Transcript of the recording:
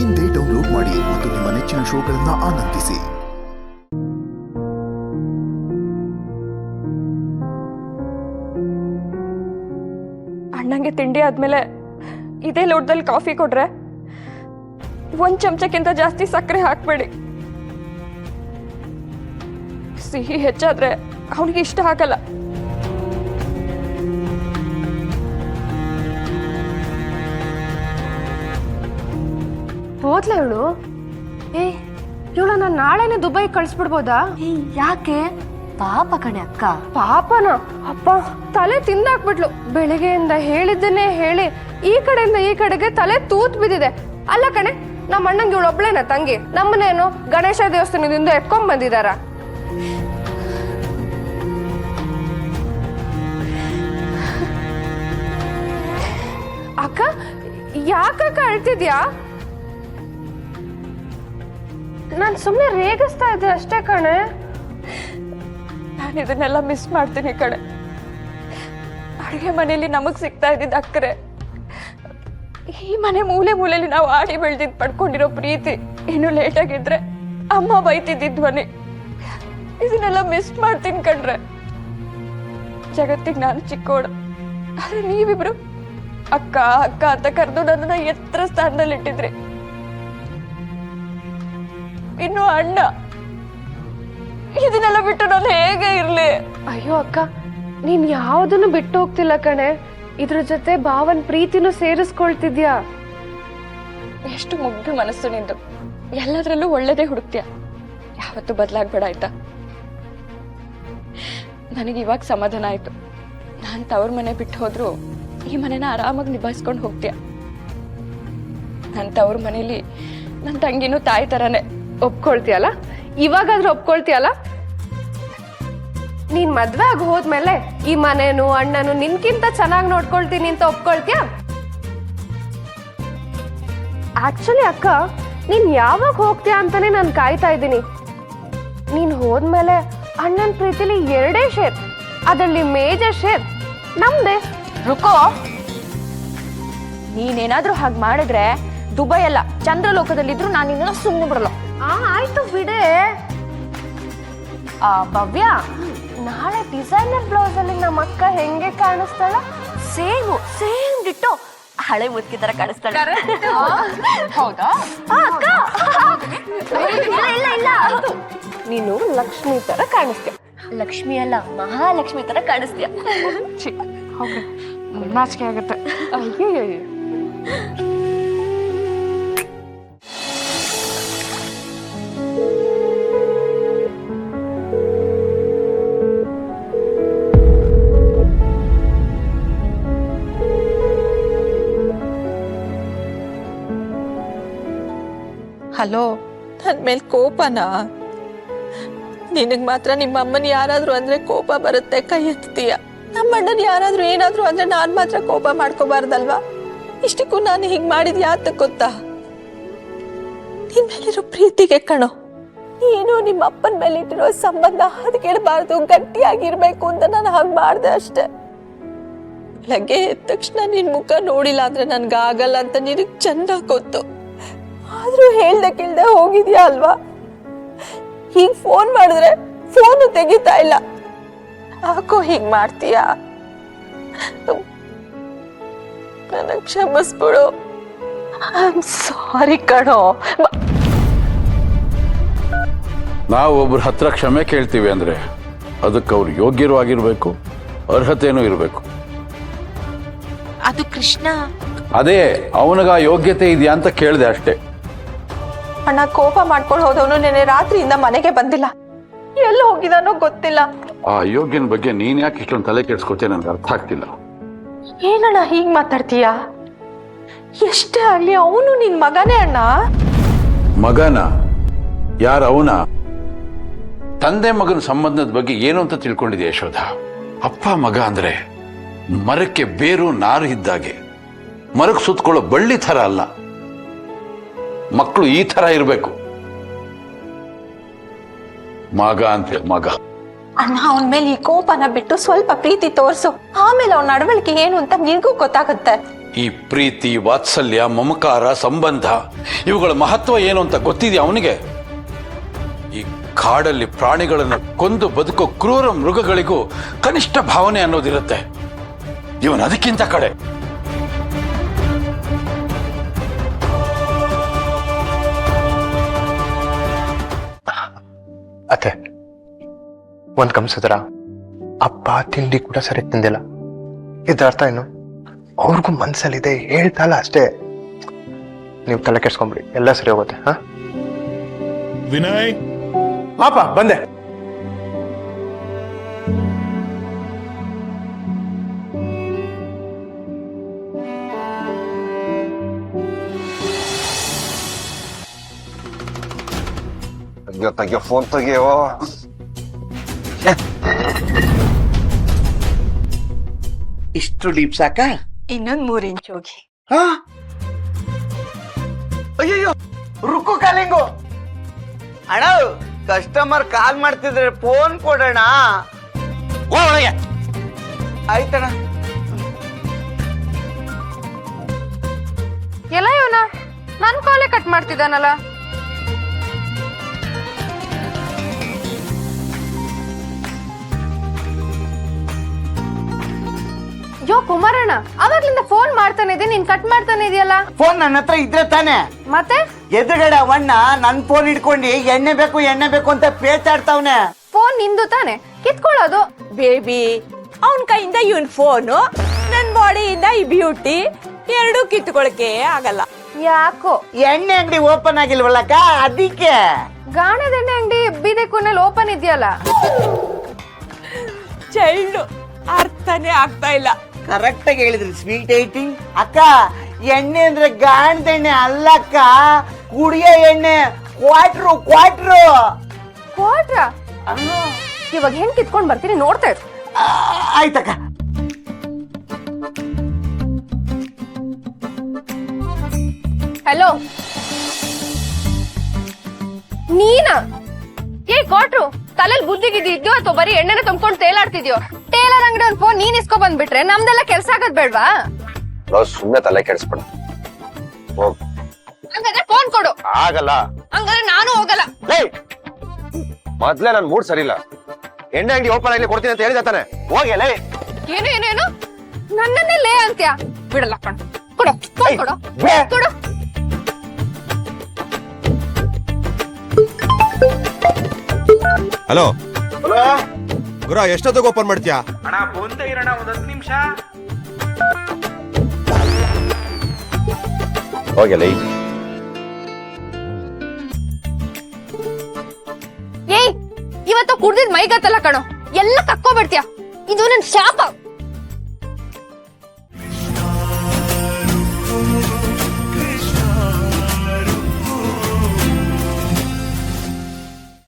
ಇಂದೇ ಡೌನ್ಲೋಡ್ ಮಾಡಿ ಮತ್ತು ನಿಮ್ಮ ನೆಚ್ಚಿನ ಶೋಗಳನ್ನು ಆನಂದಿಸಿ. ಅಣ್ಣಂಗೆ ತಿಂಡಿ ಆದ್ಮೇಲೆ ಇದೇ ಲೋಟದಲ್ಲಿ ಕಾಫಿ ಕೊಡ್ರೆ 1 ಚಮಚಕ್ಕಿಂತ ಜಾಸ್ತಿ ಸಕ್ಕರೆ ಹಾಕ್ಬೇಡಿ. ಸಿಹಿ ಹೆಚ್ಚಾದ್ರೆ ಅವನಿಗೆ ಇಷ್ಟ ಆಗಲ್ಲ. ಹೋದ್ಲ ಇವಳು? ಇವಳ ನಾನು ನಾಳೆನೆ ದುಬೈ ಕಳಿಸ್ಬಿಡ್ಬೋದಾ? ಯಾಕೆ? ಪಾಪ ಕಣೆ ಅಕ್ಕ. ಪಾಪನ ಅಪ್ಪ ತಲೆ ತಿಂದಾಕ್ಬಿಟ್ಲು. ಬೆಳಿಗ್ಗೆಯಿಂದ ಹೇಳಿದ್ದನ್ನೇ ಹೇಳಿ ಈ ಕಡೆಯಿಂದ ಈ ಕಡೆಗೆ ತಲೆ ತೂತ್ ಬಿದ್ದಿದೆ. ಅಲ್ಲ ಕಣೆ, ನಮ್ಮ ಅಣ್ಣಂಗೆ ಇವಳು ಒಬ್ಳೇನ ತಂಗಿ? ನಮ್ಮನೇನು ಗಣೇಶ ದೇವಸ್ಥಾನದಿಂದ ಎತ್ಕೊಂಡ್ ಬಂದಿದಾರ? ಅಕ್ಕ ಯಾಕಕ್ಕ ಅಳ್ತಿದ್ಯಾ? ನಾನು ಸುಮ್ಮನೆ ರೇಗಿಸ್ತಾ ಇದ್ದೆ ಅಷ್ಟೇ ಕಣೆ. ನಾನು ಇದನ್ನೆಲ್ಲ ಮಿಸ್ ಮಾಡ್ತೀನಿ ಕಡೆ. ಅಡುಗೆ ಮನೆಯಲ್ಲಿ ನಮಗ್ ಸಿಗ್ತಾ ಇದ್ದಿದ್ದ ಅಕ್ಕರೆ, ಈ ಮನೆ ಮೂಲೆ ಮೂಲೆಯಲ್ಲಿ ನಾವು ಆಡಿ ಬೆಳೆದಿದ್ದು ಪಡ್ಕೊಂಡಿರೋ ಪ್ರೀತಿ ಇನ್ನು ಲೇಟ್ ಆಗಿದ್ರೆ ಅಮ್ಮ ಬೈತಿದ್ದಿದ್ವನಿ. ಇದನ್ನೆಲ್ಲ ಮಿಸ್ ಮಾಡ್ತೀನಿ ಕಣ್ರೆ. ಜಗತ್ತಿಗೆ ನಾನು ಚಿಕ್ಕೋಡು, ಆದ್ರೆ ನೀವಿಬ್ರು ಅಕ್ಕ ಅಕ್ಕ ಅಂತ ಕರೆದು ನನ್ನನ್ನ ಎತ್ತರ ಸ್ಥಾನದಲ್ಲಿ ಇಟ್ಟಿದ್ರಿ. ಇನ್ನು ಅಣ್ಣ, ಇದನ್ನೆಲ್ಲ ಬಿಟ್ಟು ನಾನು ಹೇಗೆ ಇರ್ಲಿ? ಅಯ್ಯೋ ಅಕ್ಕ, ನೀನ್ ಯಾವುದನ್ನು ಬಿಟ್ಟು ಹೋಗ್ತಿಲ್ಲ ಕಣೆ. ಇದ್ರ ಜೊತೆ ಭಾವನ್ ಪ್ರೀತಿನೂ ಸೇರಿಸ್ಕೊಳ್ತಿದ್ಯಾ. ಎಷ್ಟು ಮುಗ್ಧ ಮನಸ್ಸು ನಿಂದು. ಎಲ್ಲದರಲ್ಲೂ ಒಳ್ಳೇದೇ ಹುಡುಕ್ತೀಯ. ಯಾವತ್ತೂ ಬದಲಾಗ್ಬೇಡ ಆಯ್ತಾ? ನನಗೆ ಇವಾಗ ಸಮಾಧಾನ ಆಯ್ತು. ನಾನ್ ತವ್ರ ಮನೆ ಬಿಟ್ಟು ಹೋದ್ರು ಈ ಮನೆನ ಆರಾಮಾಗಿ ನಿಭಾಯಿಸ್ಕೊಂಡು ಹೋಗ್ತೀಯ. ನನ್ನ ತವ್ರ ಮನೇಲಿ ನನ್ನ ತಂಗಿನೂ ತಾಯಿ ತರಾನೇ. ಒಪ್ಕೊಳ್ತೀಯಲ್ಲ? ಇವಾಗಾದ್ರೂ ಒಪ್ಕೊಳ್ತೀಯಲ್ಲ? ನೀನ್ ಮದ್ವೆ ಆಗಿ ಹೋದ್ಮೇಲೆ ಈ ಮನೇನು ಅಣ್ಣನು ನಿನ್ಕಿಂತ ಚೆನ್ನಾಗಿ ನೋಡ್ಕೊಳ್ತೀನಿ ಅಂತ ಒಪ್ಕೊಳ್ತೀಯ? ಆಕ್ಚುಲಿ ಅಕ್ಕ, ನೀನ್ ಯಾವಾಗ ಹೋಗ್ತೀಯ ಅಂತಾನೆ ನಾನು ಕಾಯ್ತಾ ಇದ್ದೀನಿ. ನೀನ್ ಹೋದ್ಮೇಲೆ ಅಣ್ಣನ ಪ್ರೀತಿಲಿ 2 ಶೇರ್, ಅದರಲ್ಲಿ ಮೇಜರ್ ಶೇರ್ ನಮ್ದೆ. ರುಕೋ, ನೀನೇನಾದ್ರೂ ಹಾಗೆ ಮಾಡಿದ್ರೆ ದುಬೈ ಅಲ್ಲ ಚಂದ್ರಲೋಕದಲ್ಲಿದ್ರು ನಾನು ನಿನ್ನ ಸುಮ್ಮನೆ ಬಿಡಲ್ಲ. ಆಯ್ತು ಬಿಡೆ. ಭವ್ಯ, ನಾಳೆ ಡಿಸೈನರ್ ಬ್ಲೌಸ್ ಅಲ್ಲಿ ನಮ್ಮ ಅಕ್ಕ ಹೆಂಗೆ ಕಾಣಿಸ್ತಾಳ? ಸೇಮ್ ಡಿಟ್ಟೋ ಹಳೆ ಮುದ್ಕಿ ತರ ಕಾಣಿಸ್ತಾಳೆ. ಹೌದಾ? ಇಲ್ಲ ನೀನು ಲಕ್ಷ್ಮಿ ತರ ಕಾಣಿಸ್ತೀಯ. ಲಕ್ಷ್ಮಿ ಅಲ್ಲ, ಮಹಾಲಕ್ಷ್ಮಿ ತರ ಕಾಣಿಸ್ತೀಯ. ನಾಚಿಕೆ ಆಗುತ್ತೆ. ಹಲೋ, ನನ್ನ ಮೇಲೆ ಕೋಪನಾ? ನಿನಗ್ ಮಾತ್ರ ನಿಮ್ಮ ಅಮ್ಮನ ಯಾರಾದ್ರೂ ಅಂದ್ರೆ ಕೋಪ ಬರುತ್ತೆ, ಕೈ ಎತ್ತೀಯ. ನಮ್ಮ ಅಣ್ಣನ್ ಯಾರಾದ್ರೂ ಏನಾದ್ರೂ ಅಂದ್ರೆ ನಾನ್ ಮಾತ್ರ ಕೋಪ ಮಾಡ್ಕೋಬಾರ್ದಲ್ವಾ? ಇಷ್ಟಕ್ಕೂ ನಾನು ಹೀಗ್ ಮಾಡಿದ್ ಯಾತಕ್ ಗೊತ್ತಾ? ನಿನ್ ಮೇಲಿರೋ ಪ್ರೀತಿಗೆ ಕಣೋ. ನೀನು ನಿಮ್ಮ ಅಪ್ಪನ ಮೇಲೆ ಇಟ್ಟಿರೋ ಸಂಬಂಧ ಹದಗೆಡಬಾರ್ದು, ಗಟ್ಟಿಯಾಗಿರ್ಬೇಕು ಅಂತ ನಾನು ಹಾಗೆ ಮಾಡ್ದೆ ಅಷ್ಟೆ. ಬೆಳಗ್ಗೆ ಎದ್ದ ತಕ್ಷಣ ನಿನ್ ಮುಖ ನೋಡಿಲ್ಲ ಅಂದ್ರೆ ನನ್ಗಾಗಲ್ಲ ಅಂತ ನಿನಗ್ ಚೆನ್ನಾಗ್ ಗೊತ್ತು. ಆದ್ರೂ ಹೇಳ್ದೆ ಕೇಳ್ದೆ ಹೋಗಿದ್ಯಾ ಅಲ್ವಾ? ಹೀಗ್ ಫೋನ್ ಮಾಡಿದ್ರೆ ಫೋನು ತೆಗಿತಾ ಇಲ್ಲ. ಯಾಕೋ ಹೀಗ್ ಮಾಡ್ತೀಯಾ? ನನಗ್ ಕ್ಷಮಿಸ್ಬಿಡು. ಐ ಆಮ್ ಸಾರಿ ಕಣೋ. ನಾವು ಒಬ್ರ ಹತ್ರ ಕ್ಷಮೆ ಕೇಳ್ತೀವಿ ಅಂದ್ರೆ ಅದಕ್ಕೆ ಅವ್ರು ಯೋಗ್ಯರು ಆಗಿರ್ಬೇಕು, ಅರ್ಹತೆನೂ ಇರಬೇಕು. ಅದು ಕೃಷ್ಣ. ಅದೇ ಅವನಿಗ ಯೋಗ್ಯತೆ ಇದೆಯಾ ಅಂತ ಕೇಳಿದೆ ಅಷ್ಟೇ. ಅಣ್ಣ ಕೋಪ ಮಾಡ್ಕೊಂಡು ಹೋದವನು ನೆನೆ ರಾತ್ರಿಯಿಂದ ಮನೆಗೆ ಬಂದಿಲ್ಲ. ಎಲ್ಲಿ ಹೋಗಿದಾನೋ ಗೊತ್ತಿಲ್ಲ. ಆ ಅಯೋಗ್ಯನ ಬಗ್ಗೆ ನೀನ್ ಯಾಕೆ ಇಷ್ಟೊಂದು ತಲೆ ಕೆಡ್ಸ್ಕೊತೀಯ ನನ್ಗೆ ಅರ್ಥ ಆಗ್ತಿಲ್ಲ. ಏನಣ್ಣ ಹೀಗ್ ಮಾತಾಡ್ತೀಯಾ? ಎಷ್ಟೇ ಆಗ್ಲಿ ಅವನು ನಿನ್ ಮಗನೇ ಅಣ್ಣ. ಮಗನ? ಯಾರ ಅವನ? ತಂದೆ ಮಗನ ಸಂಬಂಧದ ಬಗ್ಗೆ ಏನು ಅಂತ ತಿಳ್ಕೊಂಡಿದೆ ಯಶೋಧ. ಅಪ್ಪ ಮಗ ಅಂದ್ರೆ ಮರಕ್ಕೆ ಬೇರು ನಾರು ಇದ್ದಾಗೆ, ಮರಕ್ಕೆ ಸುತ್ತಕೊಳ್ಳೋ ಬಳ್ಳಿ ಥರ ಅಲ್ಲ. ಮಕ್ಕಳು ಈ ತರ ಇರಬೇಕು. ಮಗ ಅಂತ ಮಗ. ಅಣ್ಣ ಅವನ ಮೇಲೆ ಈ ಕೋಪನ ಬಿಟ್ಟು ಸ್ವಲ್ಪ ಪ್ರೀತಿ ತೋರ್ಸು, ಆಮೇಲೆ ಅವನ ನಡವಳಿಕೆ ಏನು ಅಂತ ನಿನಗೂ ಗೊತ್ತಾಗುತ್ತೆ. ಈ ಪ್ರೀತಿ, ವಾತ್ಸಲ್ಯ, ಮಮಕಾರ, ಸಂಬಂಧ ಇವುಗಳ ಮಹತ್ವ ಏನು ಅಂತ ಗೊತ್ತಿದೆಯಾ ಅವನಿಗೆ? ಈ ಕಾಡಲ್ಲಿ ಪ್ರಾಣಿಗಳನ್ನು ಕೊಂದು ಬದುಕೋ ಕ್ರೂರ ಮೃಗಗಳಿಗೂ ಕನಿಷ್ಠ ಭಾವನೆ ಅನ್ನೋದಿರುತ್ತೆ. ಇವನು ಅದಕ್ಕಿಂತ ಕಡೆ. ಅತ್ತೆ, ಒಂದ್ ಕಮ್ಸಿದ್ರ ಅಪ್ಪ ತಿಂಡಿ ಕೂಡ ಸರಿ ತಿಂದಿಲ್ಲ. ಇದ್ರ ಅರ್ಥ ಏನು? ಅವ್ರಿಗೂ ಮನ್ಸಲ್ಲಿದೆ, ಹೇಳ್ತಲ್ಲ ಅಷ್ಟೇ. ನೀವು ತಲೆ ಕೆಡ್ಸ್ಕೊಂಬಿಡಿ, ಎಲ್ಲ ಸರಿ ಹೋಗುತ್ತೆ. ಹಾ ವಿನಯ್, ಪಾಪ ಬಂದೆ. ತೆಗಿಯೋ ಫೋನ್ ತೆಗಿಯೋ. ಇಷ್ಟು ಡೀಪ್ ಸಾಕ? ಇನ್ನೊಂದ್ 3 ಇಂಚ್ ಹೋಗಿ. ಅಯ್ಯಯ್ಯೋ, ರುಕ್ಕು ಕಾಲಿಂಗು. ಅಣ್ಣ, ಕಸ್ಟಮರ್ ಕಾಲ್ ಮಾಡ್ತಿದ್ರೆ ಫೋನ್ ಕೊಡೋಣ. ಆಯ್ತಣ್ಣ. ಎಲ್ಲ ಇವನ ನನ್ ಕಾಲೇ ಕಟ್ ಮಾಡ್ತಿದ್ದಾನಲ್ಲ. ಯೋ ಕುಮಾರಣ್ಣ, ಅವಾಗ್ಲಿಂದ ಫೋನ್ ಮಾಡ್ತಾನೆ ಇದೆ, ನೀನ್ ಕಟ್ ಮಾಡ್ತಾನೆ ಇದೆಯಲ್ಲ. ಫೋನ್ ನನ್ನ ಹತ್ರ ಇದ್ರೆ ತಾನೆ. ಮತ್ತೆ ಎದುರುಗಡೆ ಅವಣ್ಣ ನನ್ ಫೋನ್ ಹಿಡ್ಕೊಂಡು ಎಣ್ಣೆ ಬೇಕು ಅಂತ ಪೇಚಾಡ್ತಾವ್ನೆ. ಫೋನ್ ನಿಂದು ತಾನೆ, ಕಿತ್ಕೊಳ್ಳೋದು. ಬೇಬಿ, ಅವನ್ ಕೈಯಿಂದ ಇವನ್ ಫೋನು, ನನ್ ಬಾಡಿಯಿಂದ ಈ ಬ್ಯೂಟಿ ಎರಡೂ ಕಿತ್ಕೊಳಕ್ಕೆ ಆಗಲ್ಲ. ಯಾಕೋ ಎಣ್ಣೆ ಅಂಗಡಿ ಓಪನ್ ಆಗಿಲ್ವಲ್ಲಕ್ಕ, ಅದಕ್ಕೆ. ಗಾಣದ ಎಣ್ಣೆ ಅಂಗಡಿ ಬೀದೆ ಕೊನೆಯಲ್ಲಿ ಓಪನ್ ಇದೆಯಲ್ಲ. ಚೈಲ್ಡ್ ಅರ್ಥನೇ ಆಗ್ತಾ ಇಲ್ಲ. ಕರೆಕ್ಟ್ ಆಗಿ ಹೇಳಿದ್ರಿ ಸ್ವೀಟ್ ಏಟಿಂಗ್. ಅಕ್ಕ, ಎಣ್ಣೆ ಅಂದ್ರೆ ಗಾಣದ ಎಣ್ಣೆ ಅಲ್ಲಕ್ಕ, ಕುಡಿಯೋ ಎಣ್ಣೆ. ಕ್ವಾಟ್ರು ಕ್ವಾಟ್ರ ಇವಾಗ ಹೆಂಗ್ ಕಿತ್ಕೊಂಡ್ ಬರ್ತೀನಿ ನೋಡ್ತಾ ಇರು. ಆಯ್ತಕ್ಕ. ಹಲೋ, ನೀನಾ? ಏ ಕ್ವಾಟ್ರು, ತಲೆಲ್ ಬುದ್ಧಿಗಿದ್ದಿದ್ಯೋ ಅಥವಾ ಬರೀ ಎಣ್ಣೆನ ತುಂಬ್ಕೊಂಡು ತೇಲಾಡ್ತಿದ್ಯೋ? ಟೇಲರ್ ಅಂಗಡಿ ಒಂದ್ ಫೋನ್ ನೀನ್ ಇಸ್ಕೊ ಬಂದ್ಬಿಟ್ರೆ ನಮ್ದೆಲ್ಲ ಕೆಲ್ಸ ಆಗದ್ ಬೇಡ್ವಾ? ಸುಮ್ಮನೆ ತಲೆ ಕೆಡಿಸ್ಬೇಡ. ಹಂಗಾದ್ರೆ ಫೋನ್ ಕೊಡು. ಆಗಲ್ಲ. ಹಂಗಾದ್ರೆ ನಾನು ಹೋಗಲ್ಲ. ಮೊದ್ಲೇ ನನ್ ಮೂಡ್ ಸರಿ ಇಲ್ಲ. ಎಣ್ಣೆ ಅಂಗಡಿ ಓಪನ್ ಆಗ್ಲಿ ಕೊಡ್ತೀನಿ ಅಂತ ಹೇಳಿದ ತಾನೆ. ಹೋಗಿ ಲೇ. ಏನು ನನ್ನನ್ನೇ ಲೇ ಅಂತ್ಯಾ? ಬಿಡಲ್ಲ ಕಣ್. ಕೊಡು ಫೋನ್ ಕೊಡು. ಕೊಡು. ಹಲೋ ಗುರ, ಎಷ್ಟೊತ್ತಿಗೆ ಓಪನ್ ಮಾಡ್ತೀಯಾ? ಅಣ್ಣ ಫೋನ್ ತೆಗಿರೋಣ, ಒಂದ್ 10 ನಿಮಿಷ. ಹೋಗಿ ಲೇ. ಏಯ್, ಇವತ್ತು ಕುಡ್ದಿದ್ ಮೈಗತ್ತಲ್ಲ ಕಣೋ, ಎಲ್ಲ ಕಕ್ಕೋಬಿಡ್ತೀಯ. ಇದು ನನ್ ಶಾಪ.